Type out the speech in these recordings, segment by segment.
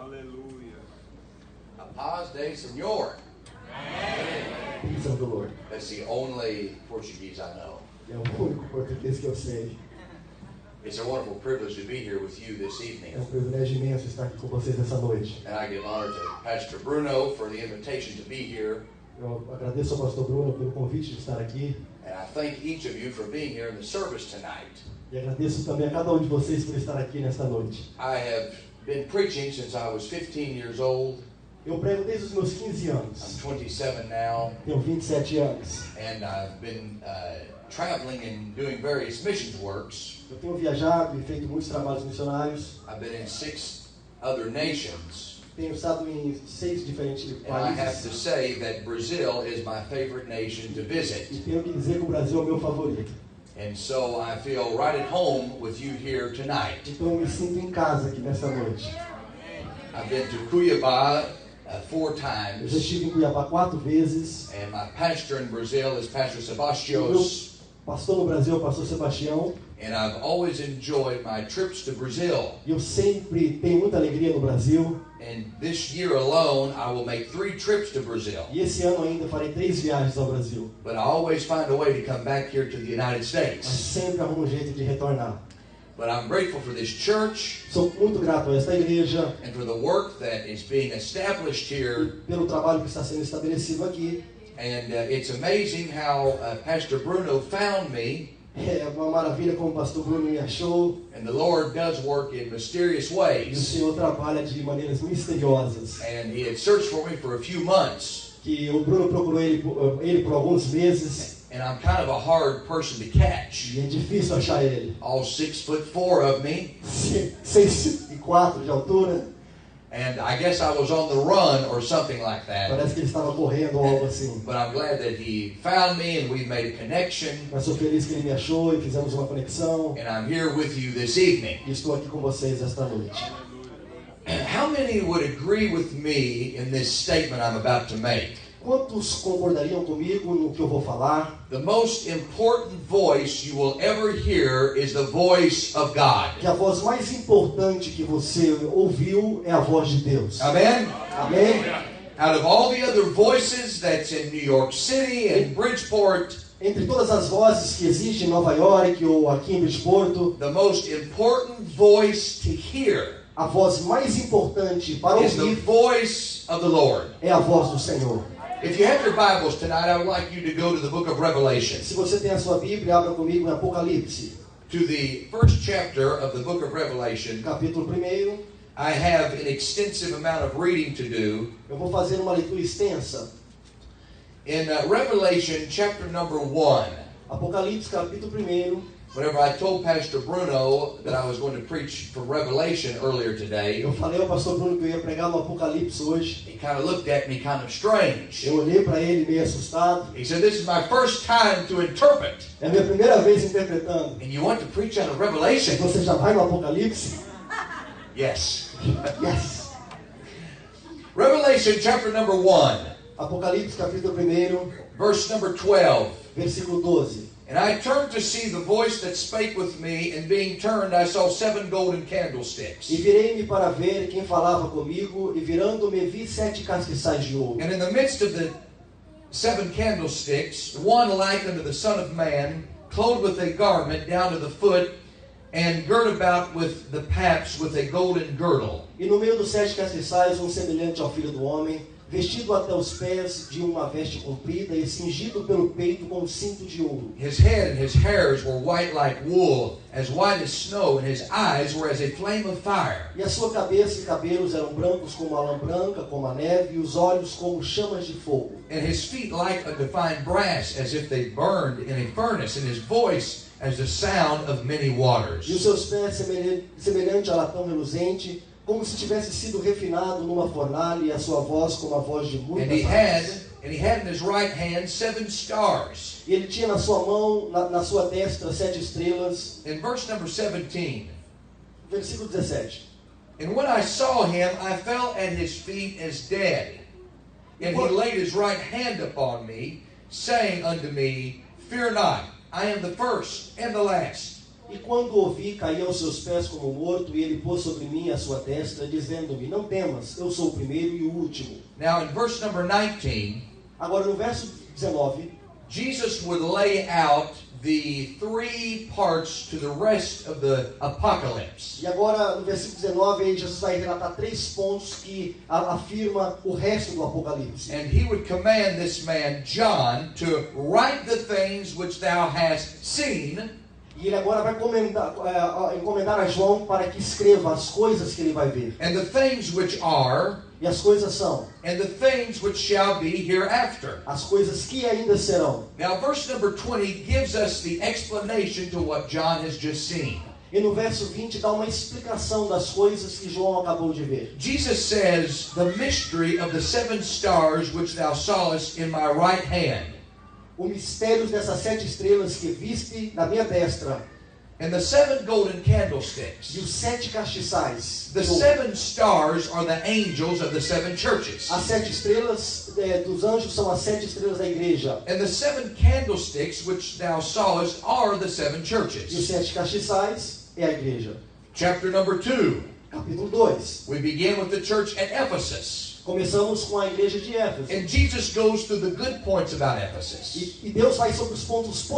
Hallelujah. A paz de Senhor. Peace of the Lord. That's the only Portuguese I know. É o único português que eu sei. It's a wonderful privilege to be here with you this evening. É um privilégio imenso estar aqui com vocês essa noite. And I give honor to Pastor Bruno for the invitation to be here. Eu agradeço ao pastor Bruno pelo convite de estar aqui. And I thank each of you for being here in the service tonight. E agradeço também a cada um de vocês por estar aqui nesta noite. I have been preaching since I was 15 years old. Eu prego desde os meus 15 I'm anos. 27 now. Tenho 27 anos. And I've been traveling and doing various missions works. Eu tenho viajado e feito muitos trabalhos missionários. I've been in 6 other nations. Tenho estado em 6 diferentes And I have países. to say that Brazil is my favorite nation to visit. E tenho que dizer que o Brasil é o meu favorito. And so I feel right at home with you here tonight. Então eu me sinto em casa aqui nessa noite. I've been to Cuiabá 4 Eu já times. estive em Cuiabá 4 vezes. And my pastor in Brazil is Pastor O meu Sebastios. pastor no Brasil é o pastor Sebastião. And I've always enjoyed my trips to Brazil. E eu sempre tenho muita alegria no Brasil. And this year alone, I will make 3 trips to Brazil. E esse ano ainda farei 3 viagens ao Brasil. But I always find a way to come back here to the United Mas States. sempre arrumo um jeito de retornar. But I'm grateful for this church Sou muito grato a esta igreja, and for the work that is being established here. pelo trabalho que está sendo estabelecido aqui. And it's amazing how Pastor Bruno found me. É uma maravilha como o pastor Bruno me achou. And the Lord does work in mysterious E o ways. Senhor trabalha de maneiras misteriosas. And He had searched for me for a few months. Que o Bruno procurou ele por alguns meses. And I'm kind of a hard person to catch. E é difícil achar ele. All 6'4" of me. 6'4" de altura. And I guess I was on the run or something like that. Parece que ele estava correndo ou algo assim. But I'm glad that He found me and we made a connection. Mas sou feliz que ele me achou e fizemos uma conexão. And I'm here with you this evening. E estou aqui com vocês esta noite. How many would agree with me in this statement I'm about to make? Quantos concordariam comigo no que eu vou falar? The most important voice you will ever hear is the voice of God. Que a voz mais importante que você ouviu é a voz de Deus. Amen? Amém? Out of all the other voices that's in New York City and Bridgeport, Entre todas as vozes que existem em Nova York ou aqui em Bridgeport, the most important voice to hear a voz mais importante para is the ouvir voice of the Lord. é a voz do Senhor. If you have your Bibles tonight, I would like you to go to the book of Revelation, Se você tem a sua Bíblia, abra comigo em Apocalipse, to the first chapter of the book of Revelation. capítulo 1. I have an extensive amount of reading to do. Eu vou fazer uma leitura extensa. In Revelation chapter number 1, Apocalipse, capítulo 1. whenever I told Pastor Bruno that I was going to preach from Revelation earlier today, Eu falei ao pastor Bruno que eu ia pregar no Apocalipse hoje. he kind of looked at me kind of strange. Eu olhei para ele meio assustado. He said, "This is my first time to interpret, É a minha primeira vez interpretando. and you want to preach out of E Revelation?" você já vai no Apocalipse? Yes. Yes! Revelation chapter number 1, Apocalipse, capítulo 1, verse number 12. versículo 12. And I turned to see the voice that spake with me, and being turned, I saw 7 golden candlesticks. E virei-me para ver quem falava comigo, e virando-me vi 7 castiçais de ouro. And in the midst of the 7 candlesticks, one like unto the Son of Man, clothed with a garment down to the foot, and girt about with the paps with a golden girdle. E no meio dos 7 castiçais, semelhante ao Filho do Homem, vestido até os pés de uma veste comprida e cingido pelo peito com um cinto de ouro. His head and his hairs were white like wool, as white as snow, and his eyes were as a flame of fire. E a sua cabeça e cabelos eram brancos como a lã branca, como a neve, e os olhos como chamas de fogo. And his feet like unto fine brass, as if they burned in a furnace, and his voice as the sound of many waters. E os seus pés semelhante a latão reluzente, como se tivesse sido refinado numa fornalha, e a sua voz como a voz de And muitas he águas. had in his right hand 7 stars. E ele tinha na sua mão, na sua destra, 7 estrelas. In verse number 17, Versículo 17. and when I saw him, I fell at his feet as dead. And he laid his right hand upon me, saying unto me, Fear not, I am the first and the last. E quando o ouvi, caí aos seus pés como morto, e ele pôs sobre mim a sua destra, dizendo-me, não temas, eu sou o primeiro e o último. Now in verse number 19, Agora no verso 19, Jesus would lay out the three parts to the rest of the apocalypse. e agora no versículo 19, aí Jesus vai relatar 3 pontos que afirma o resto do Apocalipse. And he would command this man, John, to write the things which thou hast seen, E ele agora vai encomendar a João para que escreva as coisas que ele vai ver. and the things which are, E as coisas são, and the things which shall be hereafter. as coisas que ainda serão. Now verse number 20 gives us the explanation to what John has just seen. E no verso 20 dá uma explicação das coisas que João acabou de ver. Jesus says, the mystery of the 7 stars which thou sawest in my right hand, O mistério dessas 7 estrelas que viste na minha destra, and the 7 golden e candlesticks. os 7 castiçais. The 7 stars are the angels of the 7 churches. As 7 estrelas dos anjos são as 7 estrelas da igreja. And the 7 candlesticks which thou sawest are the 7 E os churches. 7 castiçais é a igreja. Chapter number 2. Capítulo 2. We begin with the church at Ephesus. Começamos com a igreja de Éfeso. And Jesus goes through the good points about Ephesus. E Deus vai sobre os pontos And he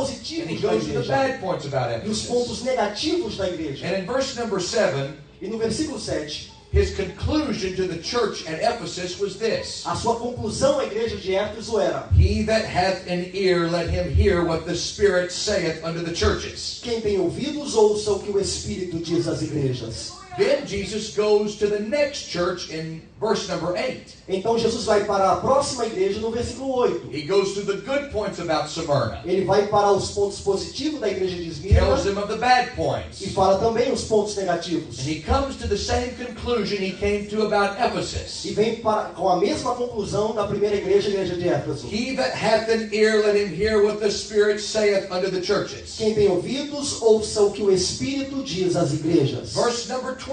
positivos da goes to the igreja bad points about e os Ephesus. pontos negativos da igreja. And in verse number 7, E no versículo 7, his conclusion to the church at Ephesus was this: a sua conclusão à igreja de Éfeso era: He that hath an ear, let him hear what the Spirit saith unto the churches. quem tem ouvidos, ouça o que o Espírito diz às igrejas. Then Jesus goes to the next church in verse number 8. Então Jesus vai para a próxima igreja no versículo 8. He goes to the good points about Smyrna, Ele vai para os pontos positivos da igreja de tells Esmirna them of the bad points. e fala também os pontos negativos. And he comes to the same conclusion he came to about Ephesus. E vem com a mesma conclusão da primeira igreja, a igreja de Éfeso. He that hath an ear, let him hear what the Spirit saith unto the churches. Quem tem ouvidos, ouça o que o Espírito diz às igrejas. Verse number 12,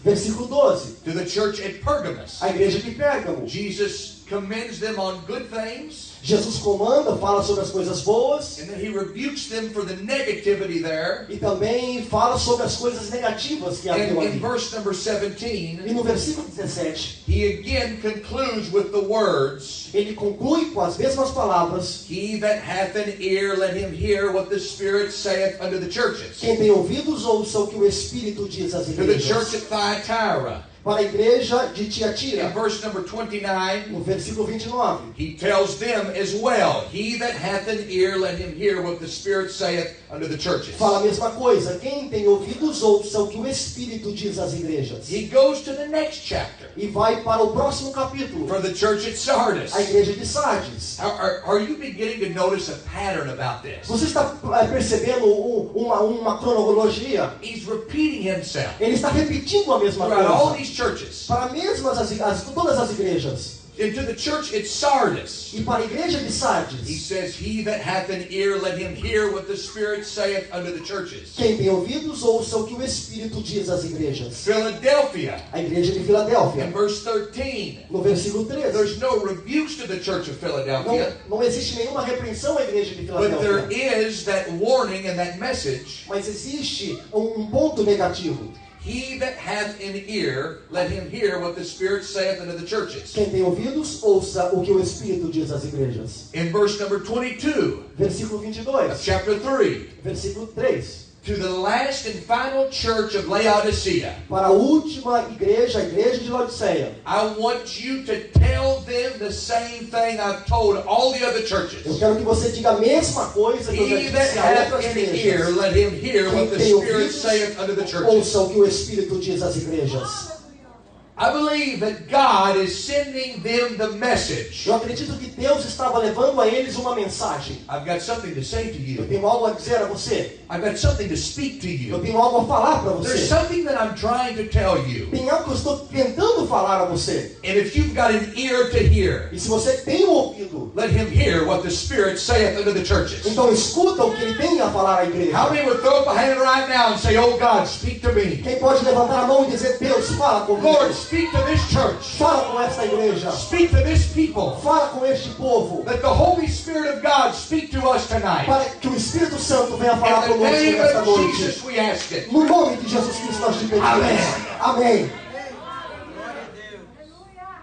Versículo 12. to the church at Pergamos. A igreja de Pérgamo. Jesus commends them on good things, Jesus comanda, fala sobre as coisas boas and then he rebukes them for the negativity there. e também fala sobre as coisas negativas que haviam And in ali. verse number E 17, no versículo 17, he again concludes with the words, ele conclui com as mesmas palavras: He that hath an ear, let him hear what the Spirit saith unto the churches. quem tem ouvidos, ouça o que o Espírito diz às To the church igrejas. at Thyatira, Para a igreja de in Tiatira, verse number 29, no versículo 29, he tells them as well, He that hath an ear, let him hear what the Spirit saith unto the churches. fala a mesma coisa: quem tem ouvidos, ouça o que o Espírito diz às igrejas. He goes to the next chapter E vai para o próximo capítulo, for the church at Sardis. a igreja de Sardes. Are you beginning to notice a pattern about this? Você está percebendo uma cronologia? He's repeating himself Ele está repetindo a mesma throughout all coisa these churches. para todas as igrejas. And to the church at Sardis, E para a igreja de he Sardes, says, He that hath an ear, let him hear what the Spirit saith unto the churches. quem tem ouvidos, ouça o que o Espírito diz às igrejas. Philadelphia, A igreja de in Filadélfia, verse 13, no versículo 13. there's no rebukes to the church of Philadelphia, Não existe nenhuma repreensão à igreja de but there Filadélfia, is that warning and that message. mas existe ponto negativo. He that hath an ear, let him hear what the Spirit saith unto the churches. Quem tem ouvidos, ouça o que o Espírito diz às igrejas. In verse number 22 Versículo of 22, chapter 3, versículo 3. to the last and final church of Laodicea, Para a última igreja, a igreja de Laodiceia, I want you to tell them the same thing I've told all the other eu churches. quero que você diga a mesma coisa que eu já He that disse a hath outras an ear, igrejas. let him hear what the Quem tem Spirit ouvidos, saith unto the churches. ouça o que o Espírito diz às igrejas. I believe that God is sending them the message. Eu acredito que Deus estava levando a eles uma mensagem. I've got something to say to Eu you. tenho algo a dizer a você. I've got something to speak to Eu you. tenho algo a falar para There's você. something that I'm trying to tell you. Tem algo que eu estou tentando falar a você. And if you've got an ear to hear, E se você tem um ouvido, let him hear what the Spirit saith unto the churches. então escuta o que ele tem a falar à igreja. How many would throw up a hand right now and say, Oh God, speak to me. Quem pode levantar a mão e dizer: Deus, fala comigo. Lord, speak to this church. Fala com esta igreja. Speak to this people. Fala com este povo. Let the Holy Spirit of God speak to us tonight. Para que o Espírito Santo venha falar In the conosco name nesta of noite. Jesus we ask it. No nome de Jesus Cristo nós te pedimos. Amém. Amém.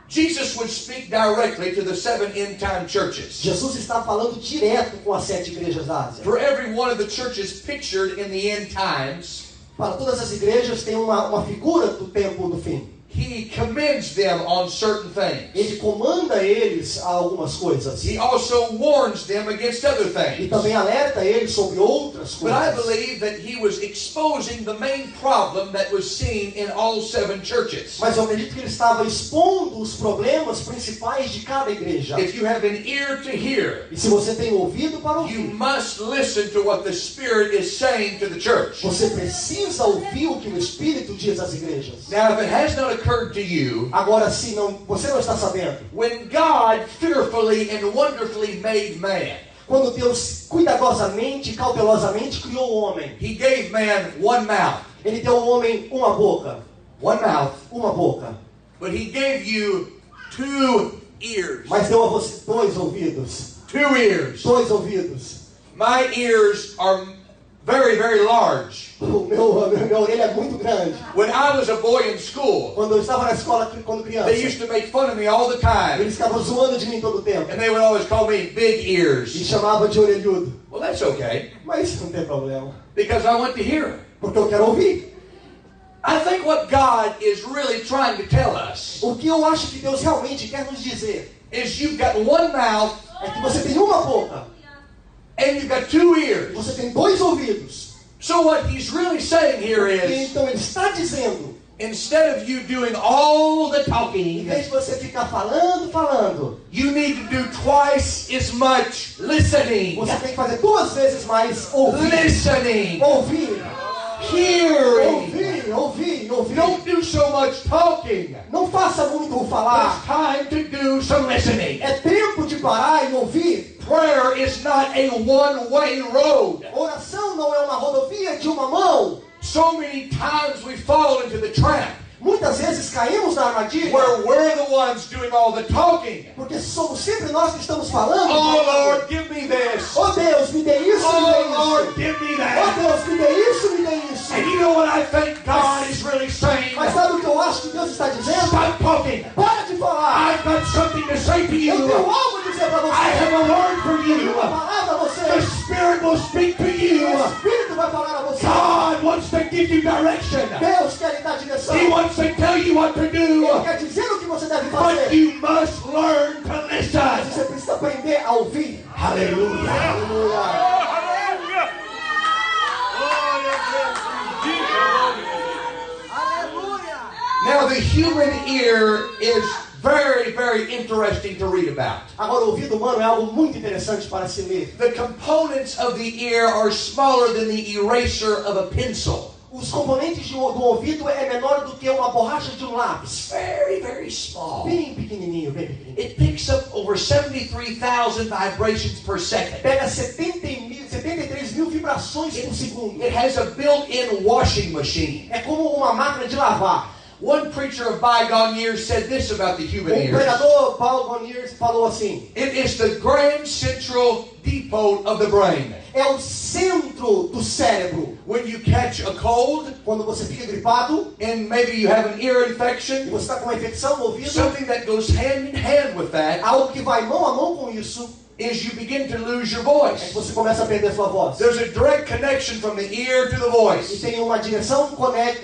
Jesus would speak directly to the 7 end-time churches. Jesus está falando direto com as 7 igrejas da Ásia. For every one of the churches pictured in the end times, Para todas as igrejas tem uma figura do tempo do fim. He commends them on certain things. Ele comanda eles a algumas coisas. He also warns them against other E things. também alerta eles sobre outras But I coisas. believe that he was exposing the main problem that was seen in all 7 churches. Mas eu acredito que ele estava expondo os problemas principais de cada igreja. If you have an ear to hear, E se você tem ouvido para you ouvir, must listen to what the Spirit is saying to the church. você precisa ouvir o que o Espírito diz às igrejas. Now, if it has not occurred to you, Agora, se não, você não está sabendo, when God fearfully and wonderfully made man, quando Deus cuidadosamente e cautelosamente criou o homem, He gave man one mouth. Ele deu ao homem uma boca. One mouth. Uma boca. But He gave you 2 ears. Mas deu a você 2 ouvidos. 2 ears. 2 ouvidos. My ears are very, very large. Minha orelha é muito grande. When I was a boy in school, Quando eu estava na escola, quando criança, they used to make fun of me all the time. eles ficavam zoando de mim todo o tempo. And they would always call me big E ears. chamavam de orelhudo. Well, that's okay, Mas isso não tem problema. because I want to hear. Porque eu quero ouvir. I think what God is really trying to tell us O que eu acho que Deus realmente quer nos dizer is you've got one mouth é que você tem uma boca. and you've got 2 ears. Você tem 2 ouvidos. So what he's really saying here E is, então ele está dizendo, instead of you doing all the em talking, vez de você ficar falando, you need to do twice as much listening. você tem que fazer 2 vezes mais ouvir. Listening. Ouvir. Hearing. Ouvir. Don't do so much talking. Não faça muito o falar. It's time to do some listening. É tempo de parar e ouvir. Prayer is not a one-way road. Oração não é uma rodovia de uma mão. So many times we fall into the trap Muitas vezes caímos na armadilha where we're the ones doing all the talking. porque somos sempre nós que estamos falando. Oh Lord, give me this. Oh Deus, me dê isso, me dê Oh Lord, isso. give me Oh that. Deus, me dê isso, me dê isso. And you know what I think God is really saying? Mas sabe o que eu acho que Deus está dizendo? Stop talking. Para de falar. I've got something to say to Eu tenho you. algo a dizer para I você. have a word for Uma you. palavra a The você. Spirit will speak to you. O Espírito vai falar a você. God wants to give you direction. Deus quer lhe dar direção. He wants to tell you what to Ele do. quer dizer o que você deve But fazer. you must learn to Mas listen. você precisa aprender a ouvir. Hallelujah. Aleluia. Now the human ear is very, very interesting to read about. Agora, o ouvido humano é algo muito interessante para se ler. The components of the ear are smaller than the eraser of a pencil. Os componentes do ouvido é menor do que uma borracha de um lápis. Very, very small. Bem pequenininho, bem pequenininho. It picks up over 73,000 vibrations per second. Pega 73 mil vibrações por segundo. It has a built-in washing machine. É como uma máquina de lavar. One preacher of bygone years said this about the human O ear. pregador Paul Goniers falou assim: It is the grand central depot of the brain. é o centro do cérebro. When you catch a cold, Quando você fica gripado and maybe you have an ear e infection, você está com uma infecção no ouvido, something that goes hand in hand with that algo que vai mão a mão com isso is you begin to lose your é que voice. você começa a perder sua voz. There's a direct connection from the ear to the E voice. tem uma direção que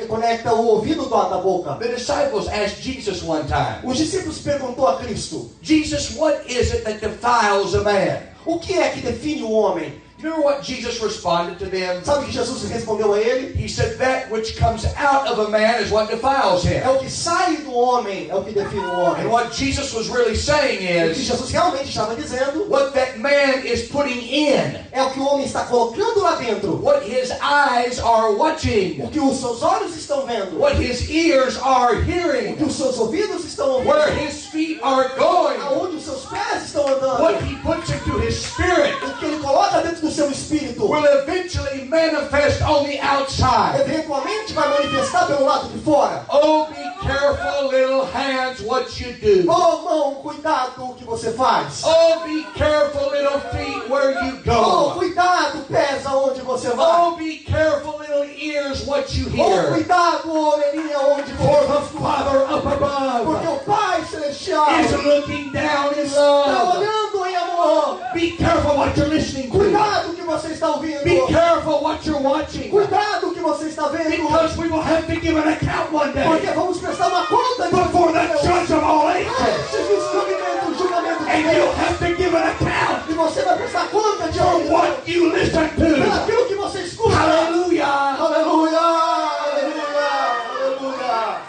conecta o ouvido da boca. The disciples asked Jesus one time, Os discípulos perguntou a Cristo: Jesus, what is it that defiles a man? o que é que define o homem? You remember what Jesus responded to them? Sabe o que Jesus respondeu a ele? He said, that which comes out of a man is what defiles him. É o que sai do homem, é o que define o homem. And what Jesus was really saying O que is, Jesus realmente estava dizendo what that man is putting in, é o que o homem está colocando lá dentro. what his eyes are watching, O que os seus olhos estão vendo. what his ears are O que hearing, os seus ouvidos estão ouvindo. where his feet are going, Aonde os seus pés estão andando. what he puts into his spirit. O que ele coloca dentro do seu espírito. will eventually manifest on the outside. eventualmente vai manifestar pelo lado de fora. Oh, be careful, little hands, what you do. Oh, mão, cuidado o que você faz. Oh, be careful, little feet, where you Oh, go. cuidado, pés, aonde você vai. Oh, be careful, little ears, what you Oh, hear. cuidado, orelhinha, onde For você the Father up Porque above o Pai Celestial is looking down in está love. olhando em amor. Be careful what you're listening to. Cuidado o que você está ouvindo. Be careful what you're watching. Cuidado o que você está vendo. Because we will have to give an account one Porque day vamos prestar uma conta de before the judge of all ages. o julgamento de And Deus. you'll have to give an account E você vai prestar conta de for what you listen to. aquilo que você escuta. Hallelujah. Aleluia, aleluia, aleluia.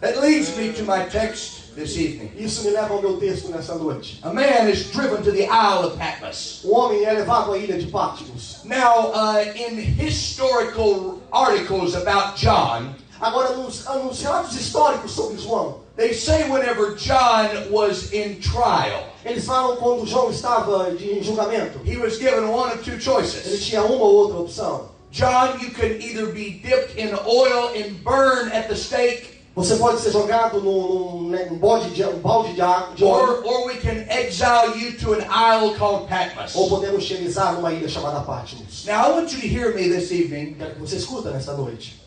That leads me to my text this evening. Isso me leva ao meu texto nessa noite. A man is driven to the Isle of Patmos. O homem é levado à ilha de Patmos. Now, in historical articles about John, Agora, nos relatos históricos sobre João, they say whenever John was in trial, eles falam quando João estava em julgamento, he was given one of two ele choices. tinha uma ou outra opção. John, you can either be dipped in oil and burned at the stake, Você pode ser jogado num balde de água, de óleo, or we can exile you to an isle called Patmos. ou podemos te enviar numa ilha chamada Patmos. Now, I want you to hear me this evening. Quero que você escuta nesta noite.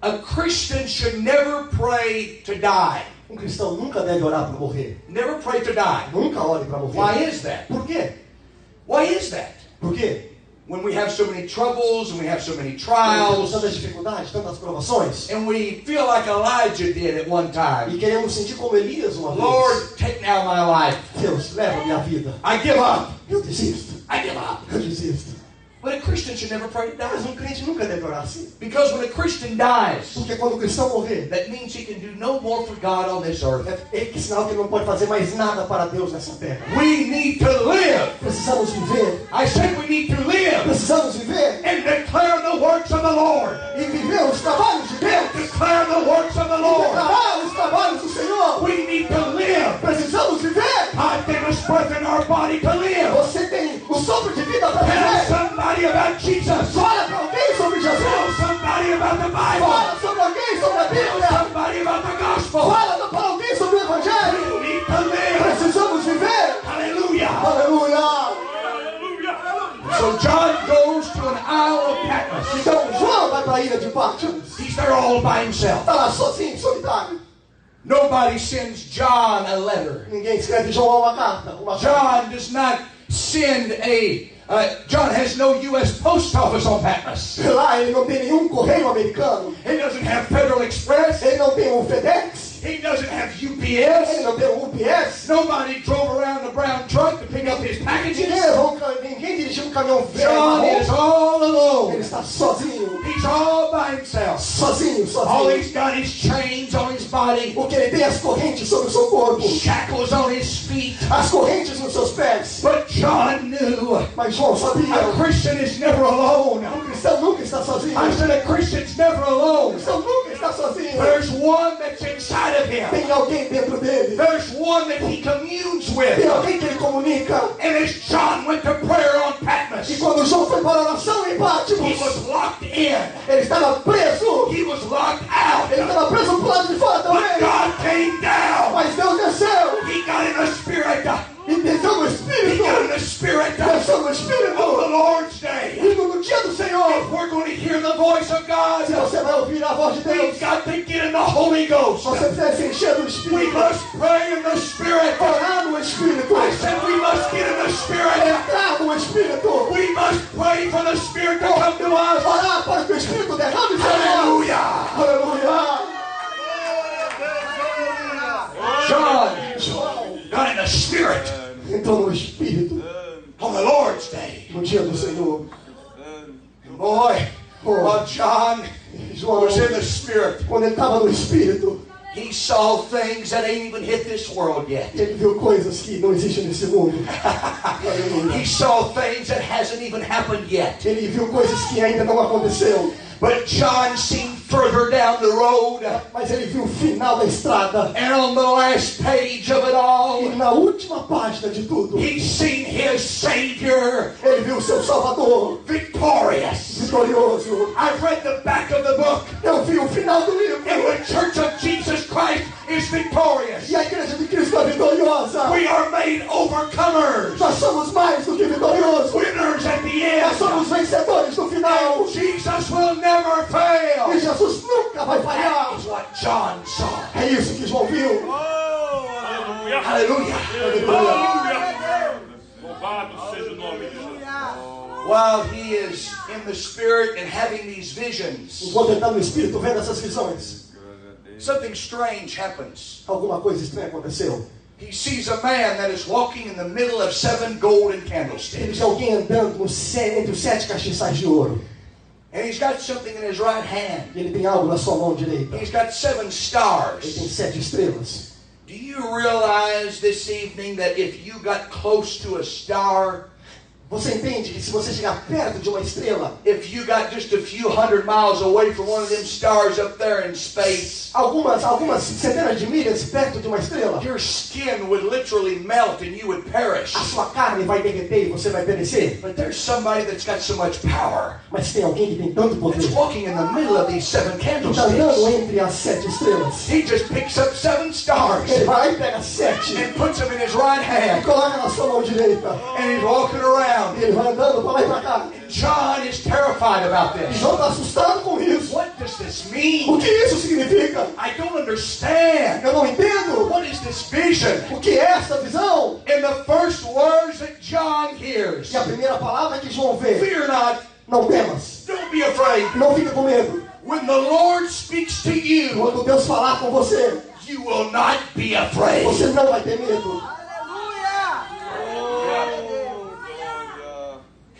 A Christian should never pray to die. Um cristão nunca deve orar para morrer. Never pray to die. Nunca ore para morrer. Why is that? Por quê? Why is that? Por quê? When we have so many troubles and we have so many Temos trials, tantas dificuldades, tantas provações, and we feel like Elijah did at one e time. queremos sentir como Elias uma vez. Lord, take now my life. Deus, leva minha vida. I give up. Eu desisto. I give up. Eu desisto. But a Christian should never pray to Mas die. crente nunca deve orar assim. Because when a Christian dies, Porque quando o cristão morrer, that means he can do no more for God on this earth. é que sinal que ele não pode fazer mais nada para Deus nessa terra. We need to live. Precisamos viver. I said we need to live Precisamos viver and declare the works of the Lord. e viver os trabalhos de Deus. Declare the works of the E Lord. declarar os trabalhos do Senhor. We need to live. Precisamos viver. God gave us breath in our body to live. Você tem o sopro de vida para Tell viver. somebody about Jesus. Fala para alguém sobre Tell Jesus. somebody about the Bible. Fala sobre alguém sobre a Tell Bíblia. somebody about the gospel. Fala para alguém sobre o Evangelho. We need to live. Precisamos viver. Hallelujah. Aleluia. So John goes to an Isle of Patmos. Então João vai para a ilha de Patmos. He's there all by himself. Está lá sozinho, solitário. Nobody sends John a letter. Ninguém escreve João uma carta. John does not send John has no U.S. post office on Patmos. Lá ele não tem nenhum correio americano. He doesn't have Federal Express. Ele não tem um FedEx. He doesn't have Ele UPS. não tem um UPS. Nobody drove around the brown truck to pick up his packages. Ninguém dirigiu um caminhão velho. John is all Ele alone. está sozinho. He's all by himself. Sozinho, All sozinho. he's got is chains on his body, Porque ele tem as correntes sobre o seu corpo. shackles on his feet. As correntes nos seus pés. But John knew Mas João a sabia. Christian is never alone. O cristão nunca está sozinho. I said a Christian's never O alone. cristão nunca está sozinho. There's one that's inside of him. Tem alguém dentro dele. There's one that he communes Tem with. alguém que ele comunica. And as John went to prayer on E Patmos, quando João foi para a oração em he Patmos, was locked in. ele estava preso. He was locked out. Ele estava preso pro lado de fora But também. God came down. Mas Deus desceu. He got in the spirit. E desceu no He Espírito. got in the spirit Desceu no of the Espírito. Lord's day. E no dia do Senhor, If we're going to hear the voice of God, se você vai ouvir a voz de Deus, we've got to get in the Holy Ghost. você precisa se encher do We Espírito. must pray in the Spirit. Orar no Espírito. I said we must get in the Spirit. Entrar no Espírito. We must pray for the Spirit to come to us. Orar para que o Espírito derrame sobre nós. Hallelujah. Aleluia. John João got in the Spirit entrou no Espírito on the Lord's day. no dia do Senhor. Boy, while John João, was in the Spirit, quando ele estava no Espírito, he saw things that ain't even hit this world yet. ele viu coisas que não existem nesse mundo. Aleluia. He saw things that hasn't even happened yet. Ele viu coisas que ainda não aconteceu. But John seen further down the road. Mas ele viu o final da estrada. And on the last page of it all, E na última página de tudo, he seen his Savior ele viu o seu Salvador victorious. vitorioso. I've read the back of the book. Eu vi o final do livro. And the Church of Jesus Christ is victorious. E a igreja de Cristo é vitoriosa. We are made overcomers. Nós somos mais do que vitoriosos. Winners at the Nós somos end. vencedores no final. And Jesus will never E fail. Jesus nunca vai That falhar. is what John saw. É isso que João viu. Aleluia. Hallelujah. Aleluia. Louvado seja o nome de Jesus. While he is in the Spirit and having these visions, Enquanto ele está no Espírito vendo essas visões, something strange happens. alguma coisa estranha aconteceu. He sees a man that is walking in the middle of 7 golden Ele candlesticks. vê alguém andando entre os 7 castiçais de ouro. And he's got something in his right hand. E ele tem algo na sua mão direita. He's got 7 Ele tem stars. 7 estrelas. Do you realize this evening that if you got close to a star, Você entende que se você chegar perto de uma estrela, if you got just a few hundred miles away from one of them stars up there in space, algumas centenas de milhas perto de uma estrela, your skin would literally melt and you would perish. a sua carne vai derreter e você vai perecer. But there's somebody that's got so much power Mas tem alguém que tem tanto poder. that's walking in the middle of these 7 Está andando candlesticks. entre as 7 estrelas. He just picks up 7 stars Ele vai lá e pega 7 and puts them in his right e hand, coloca na sua mão direita. and he's walking around. E ele vai andando para lá e para cá. John is terrified about E this. João está assustado com isso. What does this O mean? que isso significa? I don't understand. Eu não entendo. What is this vision? O que é essa visão? And the first words that John hears, E a primeira palavra que João vê: fear not, não temas, don't be afraid. não fique com medo. When the Lord speaks to you, Quando Deus falar com você, you will not be afraid. você não vai ter medo.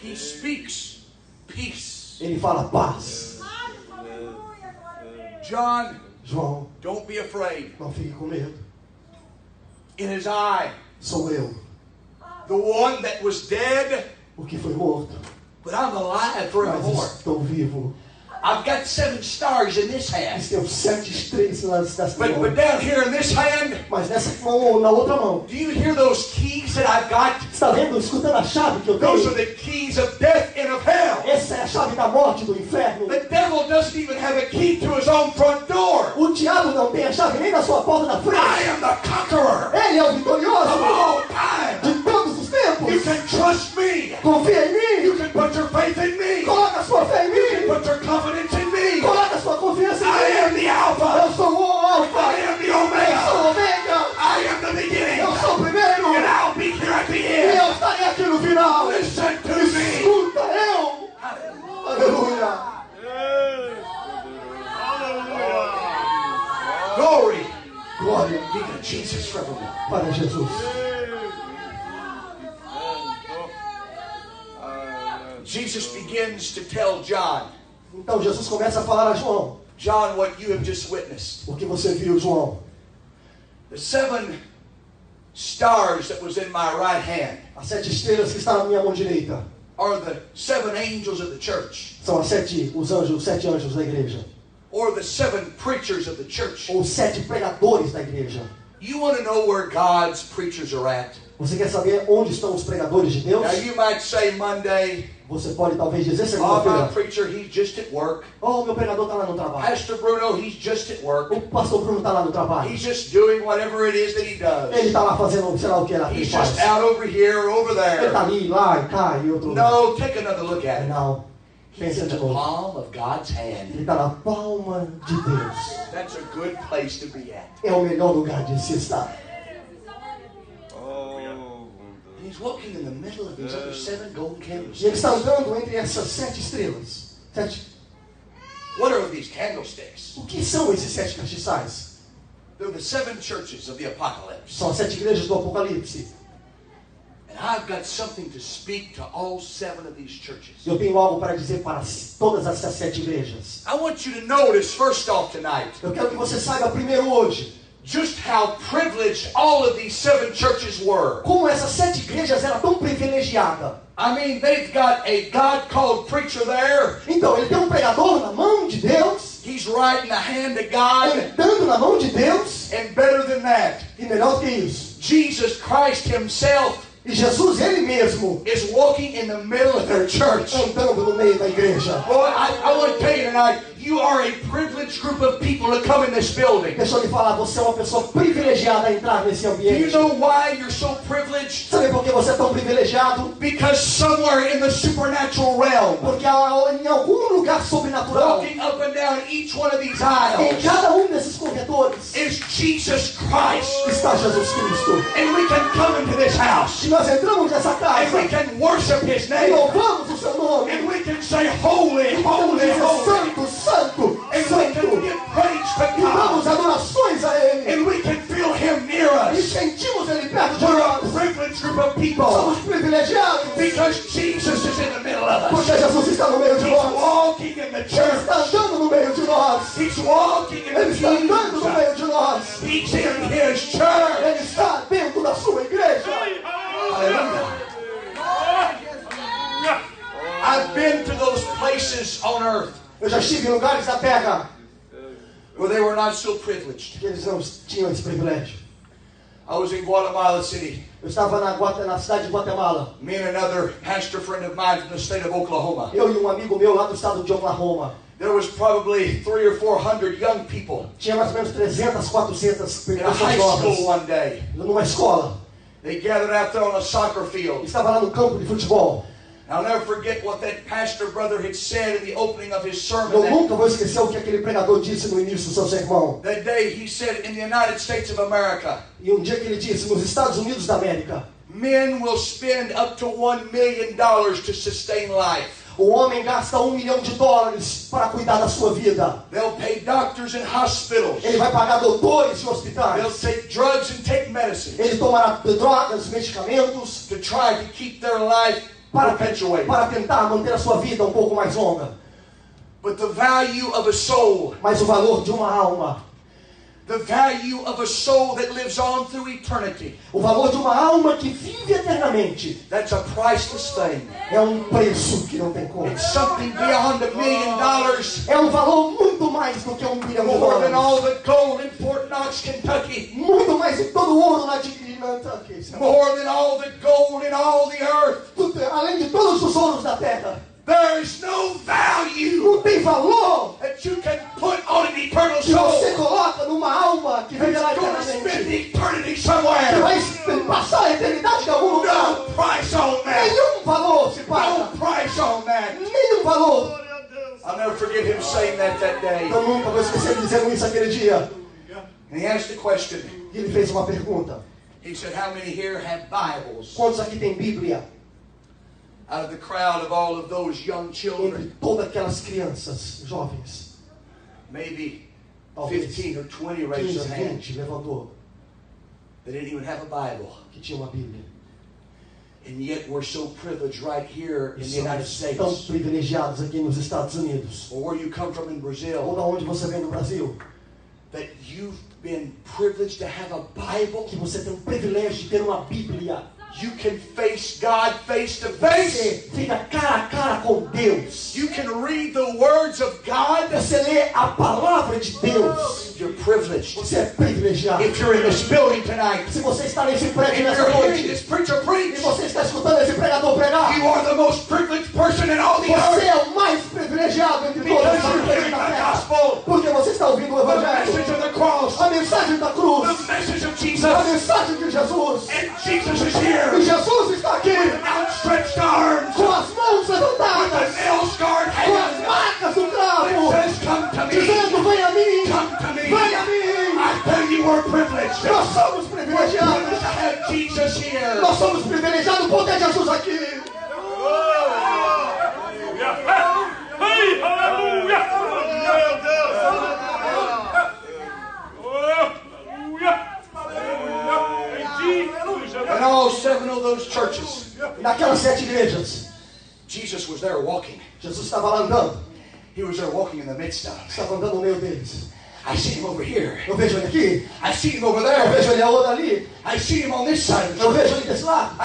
He speaks peace. Ele fala paz. John, João, don't be afraid. não fique com medo. In his eye, Sou eu, the one that was dead, o que foi morto, but I'm alive mas forevermore. estou vivo. I've got 7 stars in this hand, Tenho 7 estrelas das but mãos. down here in this hand, Mas nessa mão, na outra mão, do you hear those keys that I've got? está vendo, escutando a chave que eu Those are tenho? the keys of death and of hell. Essa é a chave da morte, do inferno. The devil doesn't even have a key to his own front door. O diabo não tem a chave nem da sua porta da I frente. am the conqueror Ele é o of vitorioso all time. de todos os You tempos. can trust me. Confia em You mim. can put your faith in me. Coloca a sua fé em mim. Put your confidence in me. Coloca a sua confiança I em am mim. the Alpha. Eu sou o I Alfa. am the Eu sou Omega. o Omega. I am the beginning. Eu sou o primeiro. And I'll be here at the E end. eu estarei aqui no final. Listen to me. Escuta eu. Aleluia. Glory Glória be to Jesus forevermore. para Jesus. Jesus begins to tell John, Então Jesus começa a falar a João: John, what you have just witnessed. o que você viu, João? The 7 stars that was in my right hand As 7 estrelas que estão na minha mão direita are the 7 angels of the church, são os 7 anjos da igreja, or the 7 preachers of the church. ou 7 pregadores da igreja. You want to know where God's preachers are at? Você quer saber onde estão os pregadores de Deus? Now you might say Monday, Você pode talvez dizer oh, my segunda-feira: preacher, he's just at work. oh, meu pregador está lá no trabalho. Pastor Bruno, he's just at work. O pastor Bruno está lá no trabalho. He's just doing whatever it is that he Ele does. está lá fazendo, sei lá o que lá que ele He's faz. just out over here, over Ele está there. ali, lá e cá e outro lugar. No, take another look at it. Não, He's pensa in de the novo. palm of God's hand. Ele está na palma de Deus. That's a good place to be at. É o melhor lugar de se estar. He's walking in the middle of these other 7 golden E ele candlesticks. está andando entre essas 7 estrelas. What are these candlesticks? O que são esses 7 castiçais? They're the 7 churches of the apocalypse. São as 7 igrejas do Apocalipse. And I've got something to speak to all 7 of these churches. Eu tenho algo para dizer para todas essas 7 igrejas. I want you to notice, first off tonight, Eu quero que você saiba primeiro hoje just how privileged all of these 7 churches were. Como essas 7 igrejas eram tão privilegiadas. I mean, they've got a God-called preacher there. Então, ele tem pregador na mão de Deus. He's right in the hand of God. Ele dando na mão de Deus. And better than that, E melhor que isso, Jesus Christ himself e Jesus, ele mesmo, is walking in the middle of their church. andando no meio da igreja. Boy, I want to tell you tonight, you are a privileged group of people to come in this building. Deixa eu lhe falar, você é uma pessoa privilegiada a entrar nesse Do you ambiente. know why you're so privileged? Sabe por que você é tão privilegiado? Because somewhere in the supernatural realm, Porque em algum lugar sobrenatural, walking up and down each one of these em aisles, cada desses corredores, is Jesus Christ. está Jesus Cristo. And we can come into this house, E nós entramos nessa and we casa can worship His e name, louvamos o seu nome. and we can say, Holy, Vamos holy, dizer holy. santo, santo, And we can santo. give praise to E damos God. adorações a Ele. And we can feel Him near E us. sentimos Ele perto de We're a nós. privileged group of people Somos privilegiados. because Jesus is in the middle of us. Porque Jesus está no meio de He's nós. walking in the Ele church. está andando no meio de nós. He's walking in Ele the está andando no pews. meio de nós. He's in His church. Ele está dentro da sua igreja. Hallelujah. I've been to those places on earth Eu já estive em lugares da terra where they were not so privileged. que eles não tinham esse privilégio. I was in Guatemala City. Eu estava na cidade de Guatemala. Me and another pastor friend of mine from the state of Oklahoma. Eu e um amigo meu lá do estado de Oklahoma. There was probably 300 or 400 young people Tinha mais ou menos 300, 400 in a high pessoas school jovens one day. numa escola. They gathered out there on a soccer field. Estava lá no campo de futebol. I'll never forget what that pastor brother had said in the opening of his sermon. Eu nunca vou esquecer o que aquele pregador disse no início do seu sermão. That day he said, in the United States of America, E um dia que ele disse, nos Estados Unidos da América, men will spend up to $1 million to sustain life. o homem gasta $1 milhão para cuidar da sua vida. They'll pay doctors in hospitals. Ele vai pagar doutores em They'll hospitais. take drugs and take medicines Ele tomará drogas, medicamentos, to try to keep their life perpetuated. para tentar manter a sua vida um pouco mais longa. But the value of a soul, Mas o valor de uma alma, the value of a soul that lives on through eternity, o valor de uma alma que vive eternamente, that's a priceless thing. é um preço que não tem como. It's something beyond $1 million, É um valor muito mais do que $1 milhão. more than all the gold in Fort Knox, Kentucky, Muito mais do que todo o ouro lá de Kentucky. more than all the gold in all the earth. Além de todos os ouros da terra. There is no value Não tem valor that you can put on an eternal que você soul coloca numa alma que viverá that's going to spend eternamente. eternity Que somewhere. vai passar a eternidade em algum lugar. No price on that. Nenhum valor se No paga. price on that. Nenhum valor. I'll never forget him saying that day. Eu nunca vou esquecer de dizendo isso aquele dia. And he asked the question. E ele fez uma pergunta. He said, how many here have Bibles? Quantos aqui tem Bíblia? Out of the crowd of all of those young Entre children, todas aquelas crianças, jovens. maybe Talvez 15 or 20 raised 15, their hand. 20 levantou They didn't even have a Bible. que tinha uma Bíblia. And yet we're so privileged right here in the United Somos tão States. privilegiados aqui nos Estados Unidos. Or where you come from in Ou Brazil. da onde você vem no Brasil. That you've been privileged to have a Bible. Que você tem o privilégio de ter uma Bíblia. You can face God face to face. Você fica cara a cara com Deus. You can read the words of God. Você lê a palavra de Deus. You're privileged. Você é privilegiado. If you're in this building tonight, Se você está nesse prédio and nessa you're hearing noite, this preacher e preach, você está escutando esse pregador pregar, you are the most privileged person in all the você earth. é o mais privilegiado entre todos Because os you're habitantes hearing da the terra. gospel, Porque você está ouvindo o the Evangelho, message of the cross, a mensagem da cruz, the message of a Jesus. mensagem de Jesus. And Jesus is E here Jesus está aqui with outstretched arms, com as mãos with levantadas, the nail-scarred com as hands. marcas do It cravo, says, come to me, dizendo: vem a mim, come to me. vem a mim. I tell you we're privileged. Nós somos We're privileged to privilegiados. have Jesus here. Nós somos privilegiados por ter Jesus aqui. Hey, hallelujah! Meu Deus! In all 7 of those churches, Naquelas 7 igrejas, Jesus was there walking. Jesus estava lá andando. He was there walking in the midst of them. Estava andando no meio deles. I see him over here. Eu vejo ele aqui. I see him over Eu there. vejo ele ali. I see him on this side of the Eu church. vejo ele desse lado.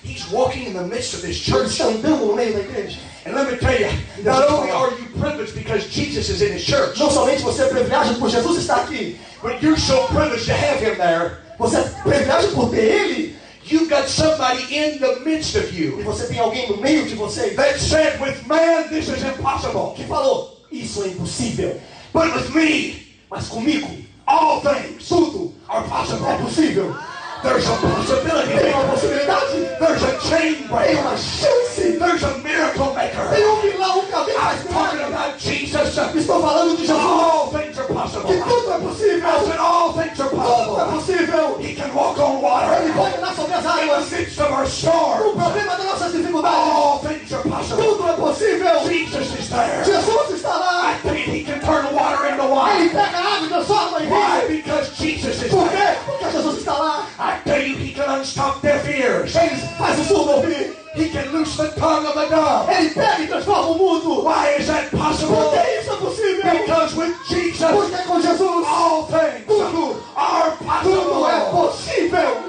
He's walking in the midst of this Ele church. está andando no meio da igreja. And let me tell you, not only are you privileged because Jesus is in his church, Não somente você é privilegiado por Jesus estar aqui, but you're so privileged to have him there. você é privilegiado por ter ele. You've got somebody in the midst of E you você tem alguém no meio de você that said, with man this is impossible, que falou, isso é impossível. but with me Mas comigo, all things tudo are é possible. possível. There's a possibility Tem uma maker. possibilidade. There's a chain Tem breaker. uma chance. There's a miracle Tem maker. milagre, alguém faz I'm talking milagre. about Jesus. Estou falando de Jesus. All things are possible. Que tudo é possível. I said all things are Tudo é possible. possível. He can walk on Ele water pode andar sobre as in águas. the midst of our O storms. problema das nossas dificuldades. All things are possible. Tudo é possível. Jesus is there. Jesus está lá. I think he can turn water into Ele wine. pega a água e transforma em Why? vinho. Because Jesus is Por quê? there. Porque Jesus está lá. I tell you, he can unstop deaf ears. Ele faz o surdo ouvir. He can loose the tongue of the dumb. Ele pega e transforma o mundo. Why is that possible? Por que isso é possível? Because with Jesus, Porque com Jesus all things tudo are tudo é possible. possível.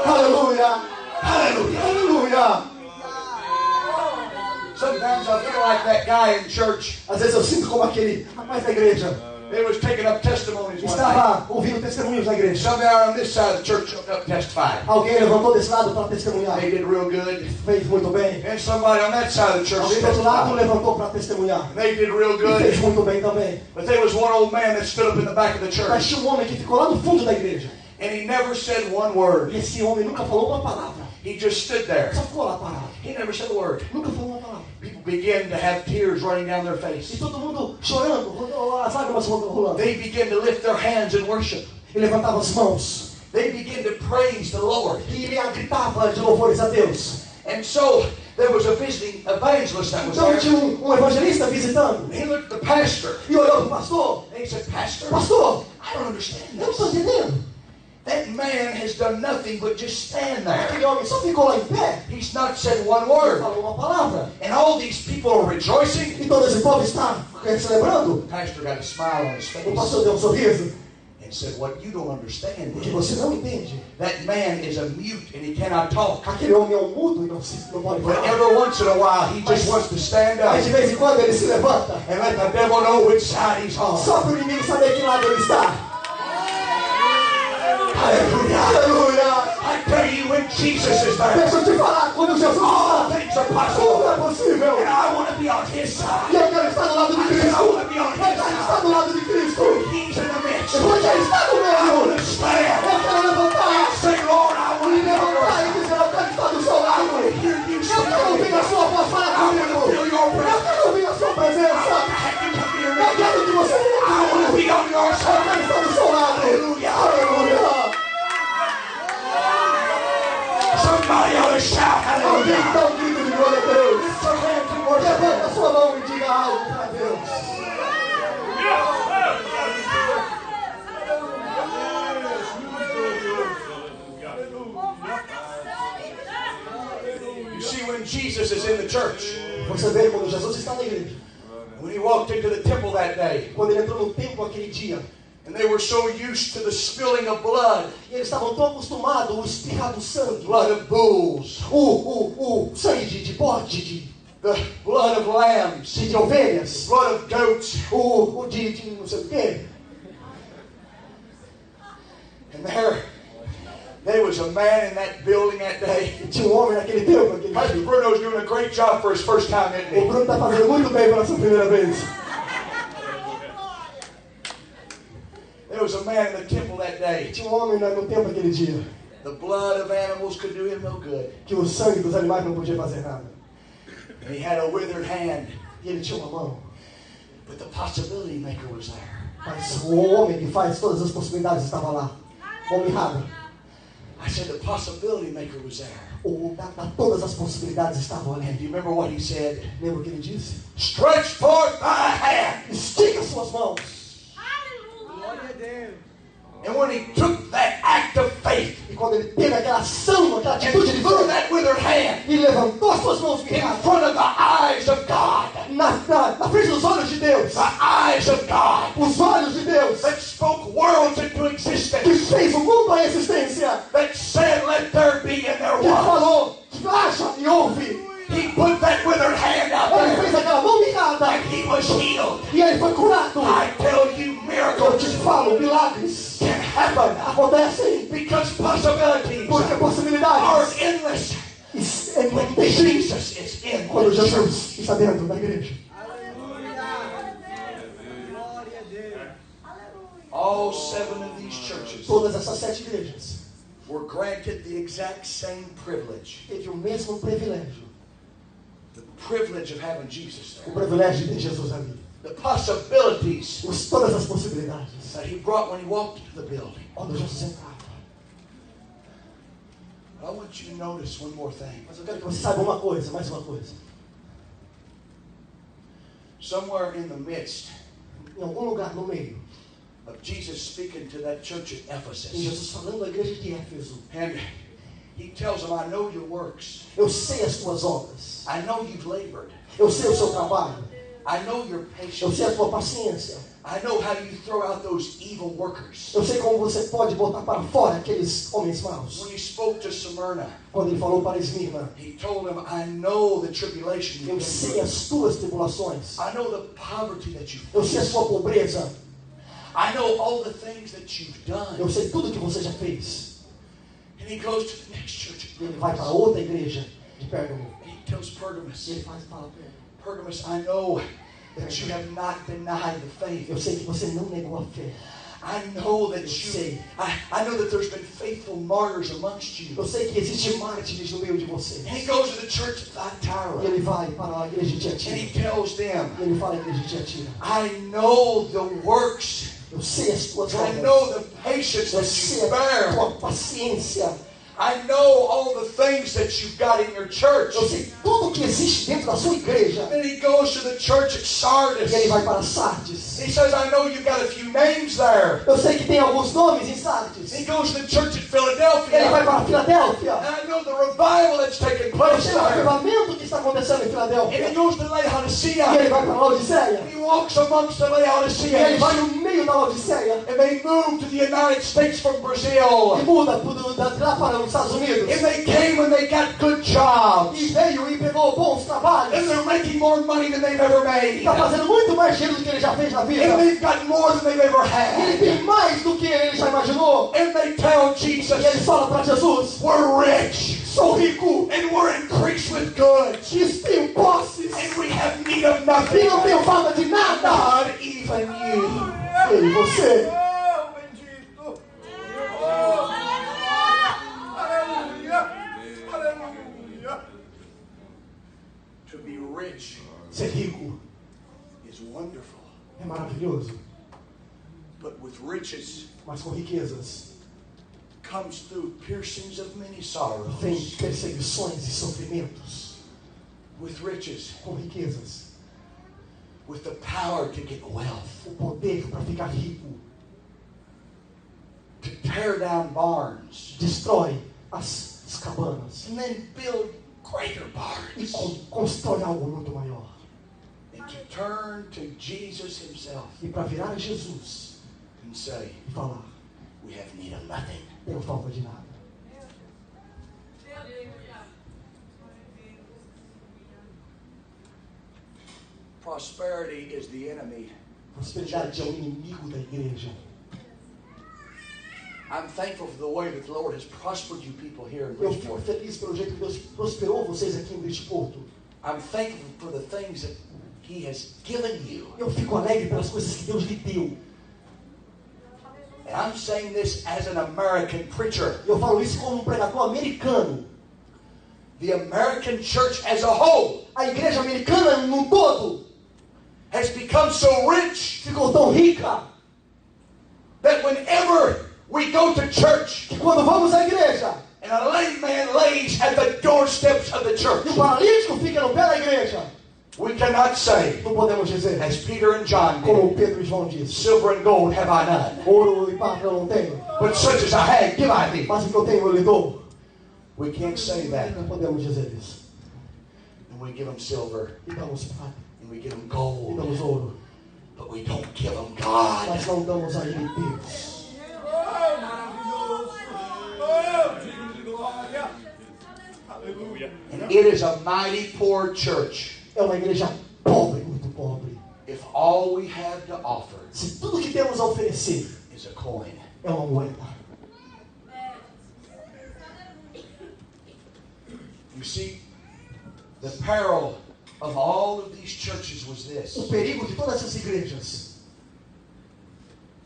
Hallelujah. Aleluia. Hallelujah. Aleluia. Sometimes I feel like that guy in church. Às vezes eu sinto como aquele rapaz da igreja. They was taking up testimonies one night. Estava ouvindo testemunhos na igreja. Somebody on this side of the church jumped up and testified. Alguém levantou desse lado para testemunhar. They did real good. Fez muito bem. And somebody on that side of the church Alguém do outro lado testified. levantou para testemunhar. They did real E fez good. muito bem também. But there was one old man that stood up in the back of the Mas church. tinha um homem que ficou lá no fundo da igreja. And he never said one word. E esse homem nunca falou uma palavra. He just stood there. Só ficou lá parado. He never said a word. Nunca falou uma palavra. People began to have tears running down their E face. todo mundo chorando, as lágrimas rolando. They began to lift their hands in worship. Ele levantava as mãos. They began to praise the Lord. E ele gritava de louvores a Deus. And so there was a visiting evangelist that was Então there. tinha um evangelista visitando. He looked at the pastor E olhou para o pastor. and he said, Pastor, Pastor, I don't understand eu não estou this. entendendo. That man has done nothing but just stand there. Aquele homem só ficou lá em pé. He's not said one Não word. falou uma palavra. And all these people are rejoicing. E todo esse povo está celebrando. The pastor got a smile on his O face pastor deu um sorriso. and said, what you don't understand O que is você não entende. that man is a mute and he cannot talk. Aquele homem é um mudo e não pode But falar. every once in a while he just wants to stand up Mas de vez em quando ele se levanta. and let the devil know which side he's on. Só para o inimigo saber que lado ele está. Hallelujah. Aleluia. I tell you, when Jesus is there, Deixa eu te falar, quando Jesus all está, things are tudo possible. é possível. And I want to be on his E side. eu quero estar do lado de I Cristo. want to be on Eu his quero estar side. do lado de Cristo. He's in the midst. Porque ele está no I want meio. to stand. Eu quero levantar. Say, Lord, I want E to be on your levantar e side. dizer, eu quero estar do seu I lado. want to hear you Eu quero ouvir speak. a sua voz falar I want to comigo. feel your Eu presence. quero ouvir a sua presença. Have you come here? Eu quero que você venha I want to comigo. be on your Eu side. quero estar do seu lado. Aleluia. Aleluia. Somebody ought to shout Alguém hallelujah. dá um grito de glória a Deus. Lift your hands and worship Levanta a Him. sua mão e diga algo para Deus. You see, when Jesus is in the church, Você vê quando Jesus está na igreja. when he walked into the temple that day, Quando ele entrou no templo aquele dia. and they were so used to the spilling of blood, E eles estavam tão acostumados ao espirrar do sangue. blood of bulls, O sangue de bode, the blood of lambs, de ovelhas. blood of goats, O de não sei o quê. and there was a man in that building that day. E tinha homem naquele templo aquele Pastor dia. Bruno's doing a great job for his first time, isn't O he? Bruno está fazendo muito bem pela sua primeira vez. There was a man in the temple that day. Tinha homem no templo aquele dia. The blood of animals could do him no good. Que o sangue dos animais não podia fazer nada. And he had a withered hand. E ele tinha uma mão. But the possibility maker was there. Mas o homem que faz todas as possibilidades estava lá. O homem rápido. I said the possibility maker was there. O todas as possibilidades estavam And ali. do you remember what he said? Lembra o que ele disse? Stretch forth thy hand. Estica as suas mãos. And when he took that act of faith, E quando ele teve aquela ação, aquela atitude de and threw fé, that withered hand e levantou as suas mãos in viradas front of the eyes of God, na frente dos olhos de Deus, the eyes of God Os olhos de Deus that spoke worlds into que existence, fez o mundo à existência, that said, let there be, and there que was. falou, haja e ouve. He put that withered hand out Ele there, fez aquela mão mirrada and he was healed. e ele foi curado. I tell you, Eu te miracles falo, milagres can happen acontecem because possibilities porque are possibilidades endless. não tem fim Jesus is in quando the church. Jesus está dentro da igreja. All 7 of these churches Todas essas 7 igrejas were granted the exact same privilege. teve o mesmo privilégio. The privilege of having Jesus O there. privilégio de ter Jesus ali. The possibilities Todas as possibilidades. that he brought when he walked into the building. Quando Jesus entrava. I want you to notice one more thing. Mas eu quero que você saiba uma coisa, mais uma coisa. Somewhere in the midst Em algum lugar no meio, of Jesus speaking to that church at tem Ephesus, Jesus falando à igreja de Éfeso. and he tells them, I know your works. Eu sei as tuas obras. I know you've labored. Eu sei o seu trabalho. I know your Eu patience. sei a tua paciência. I know how you throw out those evil workers. Eu sei como você pode botar para fora aqueles homens maus. When he spoke to Smyrna, Quando ele falou para Esmirna, he told him, I know the tribulation eu you've sei been as tuas tribulações. through. I know the poverty that you've Eu sei a faced. sua pobreza. I know all the things that you've Eu done. sei tudo que você já fez. And he goes to the next church. E ele vai para outra igreja de Pérgamo. He tells Pergamos, E ele fala para ele, Pergamos, I know that you have not denied the faith. eu sei que você não negou a fé. I know that Eu you, sei. I know that there's been faithful martyrs amongst you. Eu sei que existe mártires no meio de você. And he goes to the church of E Thyatira. ele vai para a igreja de And he Tiatira. tells them, E ele fala à igreja de Tiatira. I know the works. Eu sei as tuas I obras. know the patience Eu that sei you a bear. tua paciência. I know all the things that you've got in your church. Eu sei tudo que existe dentro da sua igreja. And he goes to the church at Sardis. E ele vai para Sardes. He says, I know you've got a few names there. Eu sei que tem alguns nomes em Sardes. He goes to the church at Ele vai Philadelphia. para Filadélfia. And I know the revival that's taking Eu place sei o there. avivamento que está acontecendo em And he Filadélfia. goes to E Laodicea. ele vai para Laodiceia. And he walks amongst the E ele Laodiceans. vai no meio da Laodiceia. And they moved to the United States from E Brazil. muda lá para os Estados Unidos. And they came and they got good jobs. E veio e pegou bons And trabalhos. they're making more money than they've ever made. Está fazendo muito mais dinheiro do que ele já fez na vida. And they've got more than they've ever Ele had. tem mais do que ele já imaginou. And they tell E ele Jesus, fala para Jesus: we're rich. sou rico. And we're increased with goods. E tenho posses. And we have need of E nothing. não tenho falta de nada. Not even you. Ele, você. To be rich Ser rico is wonderful. é maravilhoso. But with riches Mas com riquezas comes through piercings of many vem sorrows. perseguições e sofrimentos. With riches, Com riquezas, with the power to get wealth, o poder para ficar rico. to tear down barns, Destrói as cabanas. and then build greater E barns. constrói algo muito maior. And to turn to Jesus himself E para virar a Jesus and say, e falar: we have need of nothing. tenho falta de nada. Prosperity is the enemy. Prosperidade é o inimigo da igreja. I'm thankful for the way that the Lord has prospered you people here in Eu fico Bridgeport. feliz pelo jeito que Deus prosperou vocês aqui em Bridgeport. I'm thankful for the things that He has given you. Eu fico alegre pelas coisas que Deus lhe deu. And I'm saying this as an American preacher. Eu falo isso como pregador americano. The American church as a whole A igreja americana no todo has become so rich ficou tão rica that whenever we go to church que quando vamos à igreja and a lame man lays at the doorsteps of the church, e o paralítico fica no pé da igreja, we cannot say, não podemos dizer, as Peter and John como did, Pedro e João disse: silver and gold have I none, ouro e prata eu não tenho, but such as I have give I thee. mas o que eu tenho eu lhe dou. We can't say that. Não podemos dizer isso. And we give them silver E damos prata, and we give them e gold, damos ouro, but we don't God. Mas não damos a Ele Deus. And it is a mighty poor church. É uma igreja pobre, muito pobre. If all we have to offer Se tudo que temos a oferecer is a coin. é uma moeda. You see, the peril of all of these churches was this. O perigo de todas essas igrejas.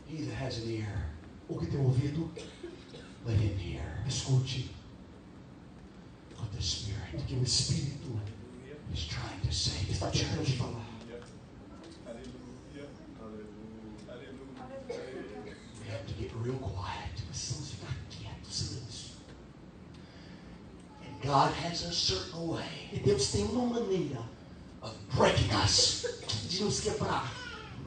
He that has an ear, O que tem ouvido, let him hear escute what the Spirit o que o Espírito is trying to say to está the tentando church. falar. We have to get real quiet. Precisamos ficar quietos, silêncio. And God has a certain way E Deus tem uma maneira of breaking us, de nos quebrar,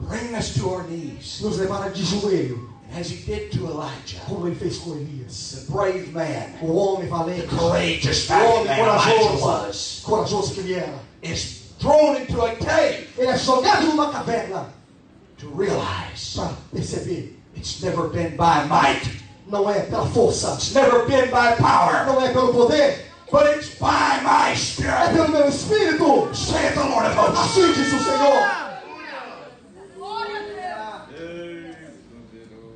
bringing us to our knees. nos levar de joelho, And as He did to Elijah, como Ele fez com Elias. the brave man, O homem the valente, courageous o man homem Elijah corajoso, was, corajoso que ele era. is thrown into a cave Ele é jogado numa caverna to realize para perceber. it's never been by might, Não é pela força, it's never been by power, não é pelo poder, but it's by my é Spirit, pelo meu Espírito. saith the Lord of hosts. Assim diz o Senhor.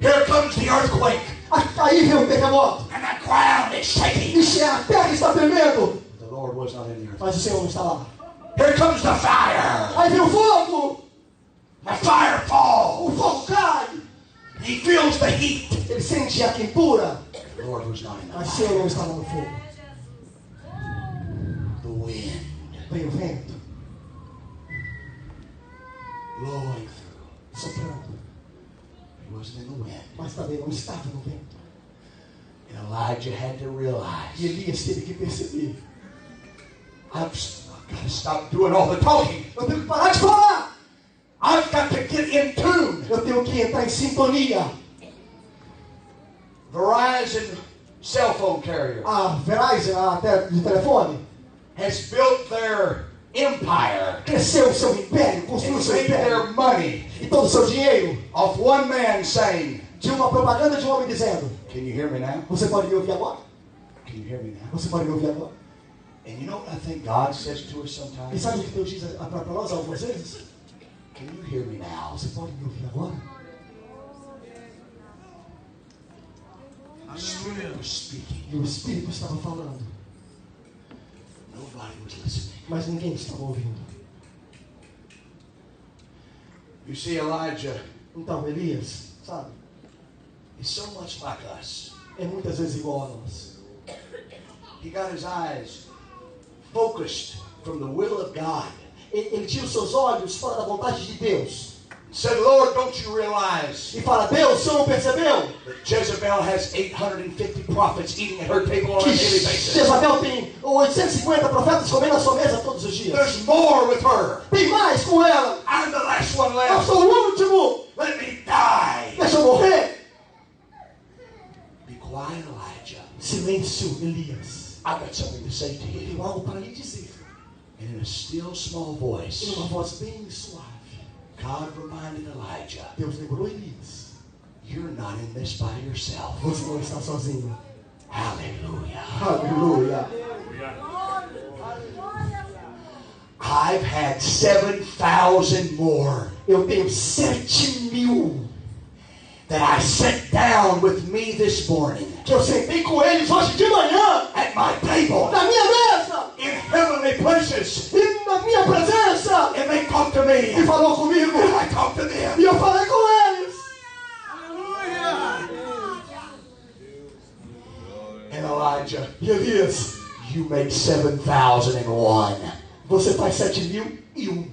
Here comes the earthquake, Aí vem o terremoto. and the ground is shaking. E a terra está tremendo. The Lord was not in the earth. Mas o Senhor não está lá. Here comes the fire. Aí vem o fogo. The fire falls. O fogo cai. He feels the heat. Ele sente a quentura. The Lord was not in the Mas o fire. Senhor não está lá no fogo. The wind Vem o vento blowing through. soprando. He wasn't in the wind. Mas também não estava no vento. And Elijah had to E realize, Elias teve que perceber. I've got to stop doing all the talking. Eu tenho que parar de falar. I've got to get in tune. Eu tenho que entrar em sintonia. Verizon cell phone carrier A Verizon, de telefone, has built their empire. cresceu o seu império, And construiu o seu made império. their money E todo o seu dinheiro off one man saying, de uma propaganda de um homem dizendo: can you hear me now? você pode me ouvir agora? Can you hear me now? Você pode me ouvir agora? And you know what I think God says to us E sometimes? sabe o que Deus diz para nós algumas vezes? Can you hear me now? Você pode me ouvir agora? The Spirit was speaking. E o Espírito estava falando, Nobody was listening. mas ninguém estava ouvindo. You see, Elijah Então, Elias, sabe, is so much like us. é muitas vezes igual a nós. He got his eyes focused from the will of God. Ele tira os seus olhos fora da vontade de Deus. Said, Lord, don't you realize E fala: Deus, o senhor não percebeu that Jezebel has 850 prophets eating at her table on a que daily basis? Jezabel tem 850 profetas comendo na sua mesa todos os dias? There's more with her. Tem mais com ela. I'm the last one Eu left. sou o último. Let me die. Deixa eu morrer. Be quiet, Elijah. Silêncio, Elias. I've got something to say to Eu you. tenho algo para lhe dizer. And in a still small Em voice, uma voz bem suave, God reminded Elijah, Deus lembrou Elias: you're not in this by yourself. você não está sozinho. Hallelujah. Aleluia. I've had 7,000 more Eu tenho 7.000 that I sat down with me this morning que eu sentei com eles hoje de manhã at my table na minha mesa in heavenly places. e na minha presença And they talked to me. e falou comigo And I talked to them. e eu falei com eles. And Elijah, E Elias, you make 7,001. você faz 7.001.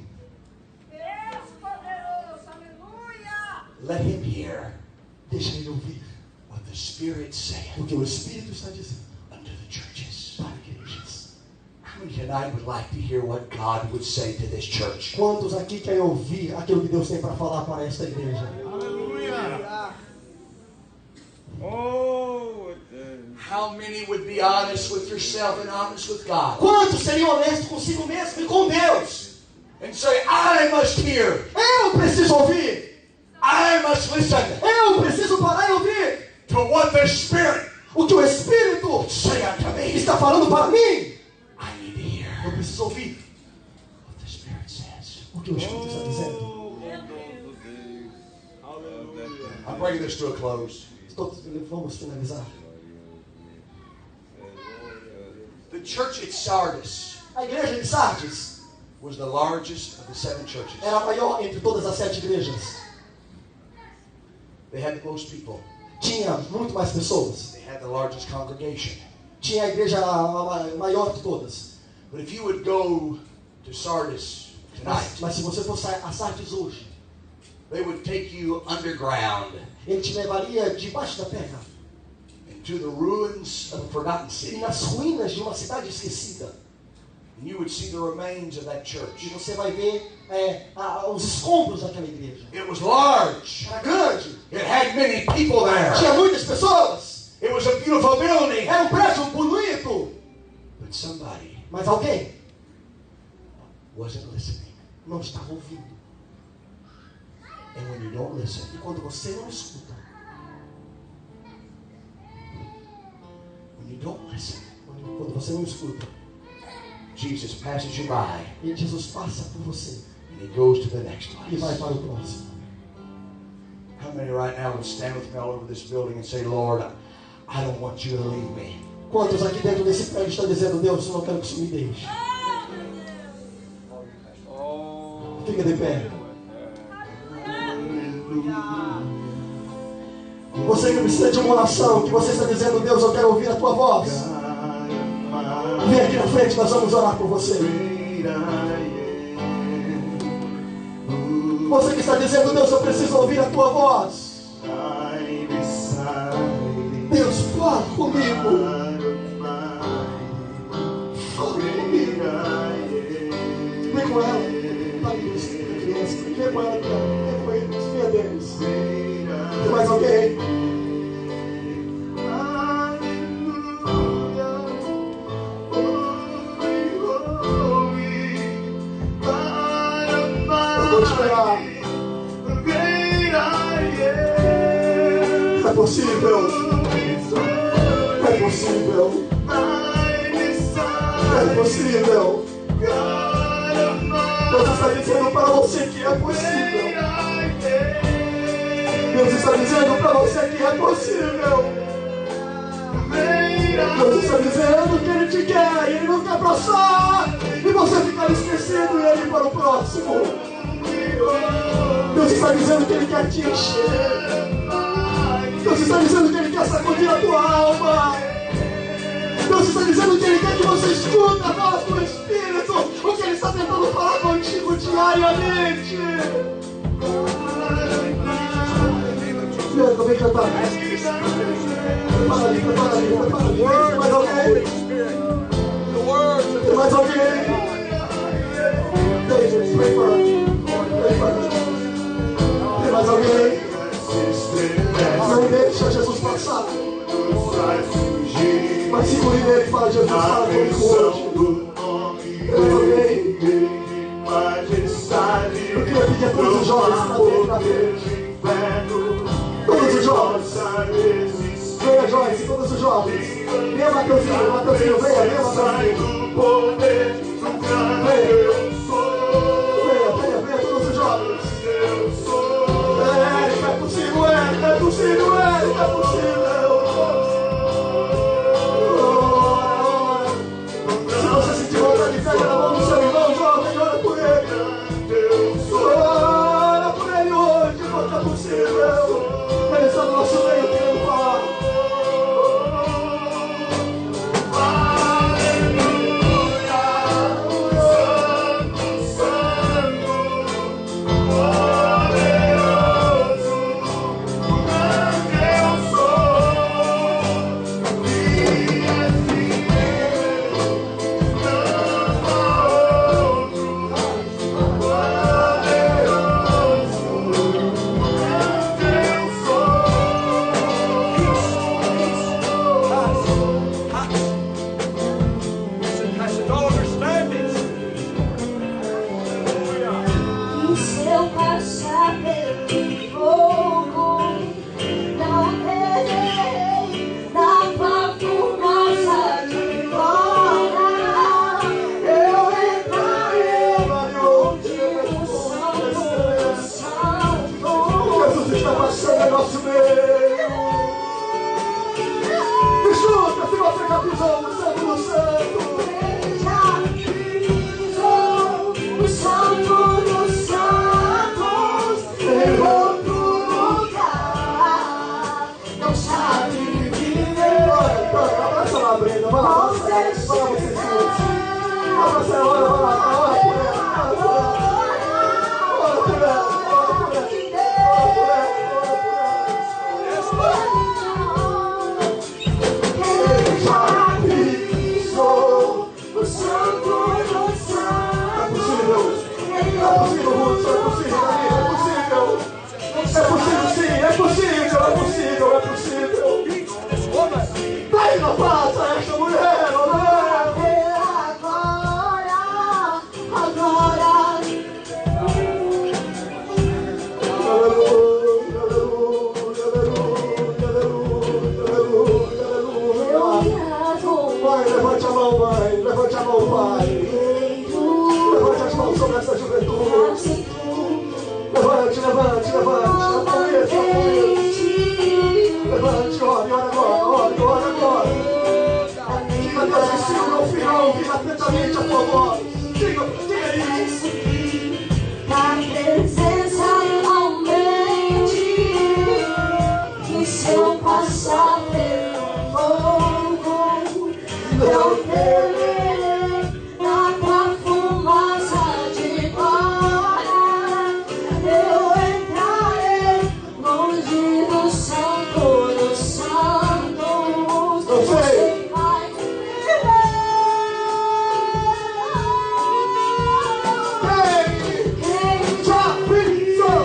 Let him hear Deixa ele ouvir what the Spirit saith o que o Espírito está dizendo unto the churches. para igrejas. How many tonight would like to hear what God would say to this church? Quantos aqui querem ouvir aquilo que Deus tem para falar para esta igreja? How many would be honest with yourself and honest with God Quantos seriam honestos consigo mesmo e com Deus? and say, I must hear, Eu preciso ouvir. I must listen Eu preciso parar e ouvir to what the Spirit o que o Espírito say unto me. está falando para mim. I need to hear Eu preciso ouvir what the Spirit says. o que o Espírito está dizendo. I'm bringing this to a close. Vamos finalizar. The church at Sardis A igreja de Sardes was the largest of the 7 churches. era a maior entre todas as 7 igrejas. They had the most people. Tinha muito mais pessoas. They had the largest congregation. Tinha a igreja maior de todas. But if you would go to Sardis tonight, Mas se você fosse a Sardes hoje, they would take you underground ele te levaria debaixo da terra into the ruins of a forgotten e city. nas ruínas de uma cidade esquecida. And you would see the remains of that E church. você vai ver os escombros daquela igreja. It was large. Era grande. It had many people there. Tinha muitas pessoas. It was a beautiful building. Era um prédio bonito. But somebody Mas alguém wasn't listening. não estava ouvindo. And when you don't listen, E quando você não escuta, when you don't listen, quando você não escuta, Jesus passes you by e Jesus passa por você and he goes to the next e place. vai para o próximo. How many right now would stand with me all over this building and say, Lord, I don't want you to leave me. Quantos aqui dentro desse prédio estão dizendo, Deus, eu não quero que isso me deixe? Fica de pé. Você que precisa de uma oração, que você está dizendo, Deus, eu quero ouvir a tua voz. Vem aqui na frente, nós vamos orar por você. Você que está dizendo, Deus, eu preciso ouvir a tua voz. Deus, fala comigo. Fala comigo. Vem com ela. Vem com ela aqui. Vem com eles. Vem deles. Tem mais alguém? Eu vou esperar. É possível. É possível. É possível. Deus está dizendo para você que é possível. Deus está dizendo para você que é possível. Deus está dizendo que Ele te quer e Ele não quer passar e você ficar esquecendo e Ele para o próximo. Deus está dizendo que Ele quer te encher. Deus está dizendo que Ele quer sacudir a tua alma. Deus está dizendo que Ele quer que você escute a voz do Espírito, o que Ele está tentando falar contigo diariamente. Vem cantar. Prepara ali. Tem mais alguém? Tem mais alguém? Tem mais alguém? Não deixa Jesus passar. Mas segure nele e fala, Jesus, fala comigo hoje. Tem mais alguém? Eu queria pedir a todos os jovens para vir na frente. Todos os jovens. Venha, Joyce, todos os jovens. Venha, Mateuzinho, venha, Mateuzinho. Venha, todos os jovens. Érica, é possível, Érica, é possível, Érica, é possível. Se você sentir vontade, pega na mão do seu irmão, jovem, ora por ele. Ora por ele hoje, porque é possível. Ele está no nosso meio, querendo falar. E se eu passar pelo fogo, nosso meio. Me escuta, se você já pisou no santo do santo. O santo dos santos em outro lugar, não sabe viver. Abraça lá, Brenda, vai lá, vocês juntos. Abraça ela, ora por ela. É possível. Vai na paz a esta mulher, Pai, levante a mão, Pai. Levante a mão, Pai. Levante as mãos sobre essa juventude. Levante. Levante, ore agora. Diga, Deus, ensina o meu filho a ouvir atentamente a tua voz. Diga isso. Na presença aumente, e se eu passar pelo fogo, eu temerei na tua fumaça de glória. Eu entrarei longe do santo dos santos. Você vai Quem já pisou?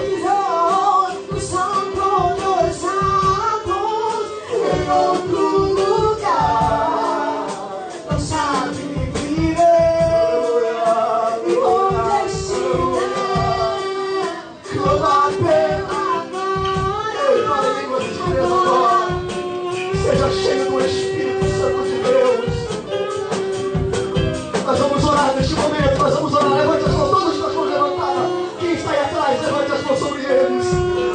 o santo dos santos em outro lugar, não sabe viver. E onde estiver, clama pela glória. Seja cheio do Espírito Santo de Deus. Nós vamos orar neste momento, nós vamos orar. Levante as mãos, todas as mãos levantadas. Quem está aí atrás, levante as mãos sobre eles.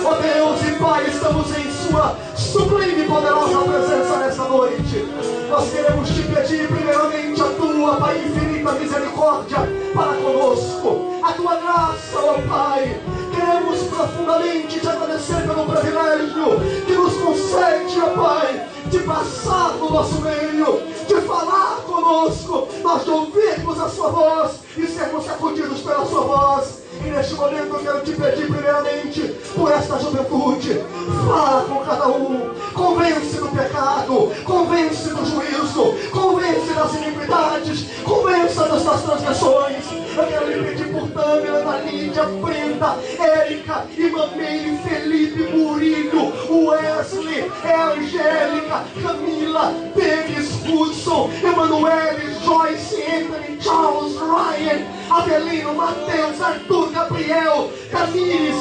Ó Deus e Pai, estamos em Sua sublime e poderosa presença nesta noite. Nós queremos te pedir primeiramente a Tua, Pai, infinita misericórdia para conosco. A Tua graça, ó Pai. Queremos profundamente te agradecer pelo privilégio que nos concede, ó Pai, de passar no nosso meio, de falar conosco, nós de ouvirmos a Sua voz e sermos sacudidos pela Sua voz. E neste momento eu quero te pedir primeiramente por esta juventude. Fala com cada um, convence do pecado, convence do juízo, convence das iniquidades, convence das transgressões. Eu quero lhe pedir por Tâmara, Ana Lídia, Brenda, Érica, Imamei, Felipe, Murilho, Wesley, Angélica, Camila, Denis, Hudson, Emanuele, Joyce, Anthony, Charles, Ryan, Adelino, Mateus, Arthur, Gabriel, Camires,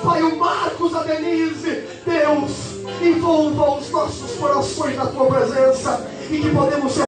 Pai, o Marcos, a Denise. Deus, envolva os nossos corações na Tua presença e que podemos ser